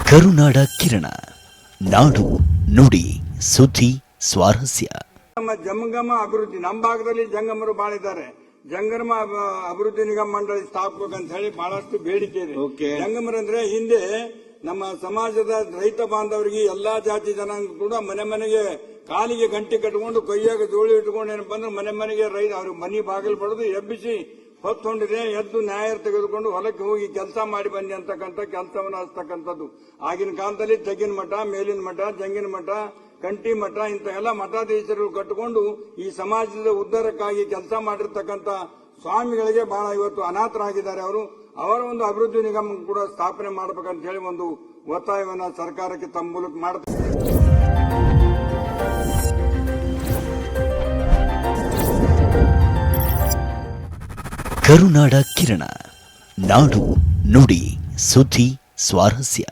ಕರುನಾಡ ಕಿರಣ ನಾಡು ನುಡಿ ಸುದ್ದಿ ಸ್ವಾರಸ್ಯ. ನಮ್ಮ ಜಂಗಮ ಅಭಿವೃದ್ಧಿ ನಮ್ಮ ಭಾಗದಲ್ಲಿ ಜಂಗಮರು ಬಹಳ ಇದ್ದಾರೆ. ಜಂಗಮ ಅಭಿವೃದ್ಧಿ ನಿಗಮ ಮಂಡಳಿ ಸ್ಥಾಪಕಂತ ಹೇಳಿ ಬಹಳಷ್ಟು ಬೇಡಿಕೆ ಇದೆ. ಜಂಗಮರಂದ್ರೆ ಹಿಂದೆ ನಮ್ಮ ಸಮಾಜದ ರೈತ ಬಾಂಧವರಿಗೆ ಎಲ್ಲಾ ಜಾತಿ ಜನಾಂಗ ಕೂಡ ಮನೆ ಮನೆಗೆ ಕಾಲಿಗೆ ಗಂಟೆ ಕಟ್ಕೊಂಡು ಕೈಯಾಗ ಜೋಳಿ ಇಟ್ಕೊಂಡು ಏನಪ್ಪಾ ಅಂದ್ರೆ ಮನೆ ಮನೆಗೆ ರೈತ ಅವ್ರ ಮನಿ ಬಾಗಿಲು ಬಡದು ಎಬ್ಬಿಸಿ ಹೊತ್ತೊಂಡಿದೆ ಎದ್ದು ನ್ಯಾಯ ತೆಗೆದುಕೊಂಡು ಹೊಲಕ್ಕೆ ಹೋಗಿ ಕೆಲಸ ಮಾಡಿ ಬನ್ನಿ ಅಂತಕ್ಕಂಥ ಕೆಲಸವನ್ನು ಹಚ್ತಕ್ಕಂಥದ್ದು. ಆಗಿನ ಕಾಲದಲ್ಲಿ ತೆಗಿನ ಮಠ, ಮೇಲಿನ ಮಠ, ಜಂಗಿನ ಮಠ, ಕಂಟಿ ಮಠ ಇಂಥ ಎಲ್ಲ ಮಠಾಧೀಶರು ಕಟ್ಟಿಕೊಂಡು ಈ ಸಮಾಜದ ಉದ್ಧಾರಕ್ಕಾಗಿ ಕೆಲಸ ಮಾಡಿರ್ತಕ್ಕಂಥ ಸ್ವಾಮಿಗಳಿಗೆ ಬಹಳ ಇವತ್ತು ಅನಾಥರಾಗಿದ್ದಾರೆ. ಅವರ ಒಂದು ಅಭಿವೃದ್ಧಿ ನಿಗಮ ಕೂಡ ಸ್ಥಾಪನೆ ಮಾಡಬೇಕಂತ ಹೇಳಿ ಒಂದು ಒತ್ತಾಯವನ್ನ ಸರ್ಕಾರಕ್ಕೆ ತಮ್ಮ ಮೂಲಕ ಮಾಡುತ್ತಾರೆ. ಕರುನಾಡ ಕಿರಣ ನಾಡು ನುಡಿ ಸುದ್ದಿ ಸ್ವಾರಸ್ಯ.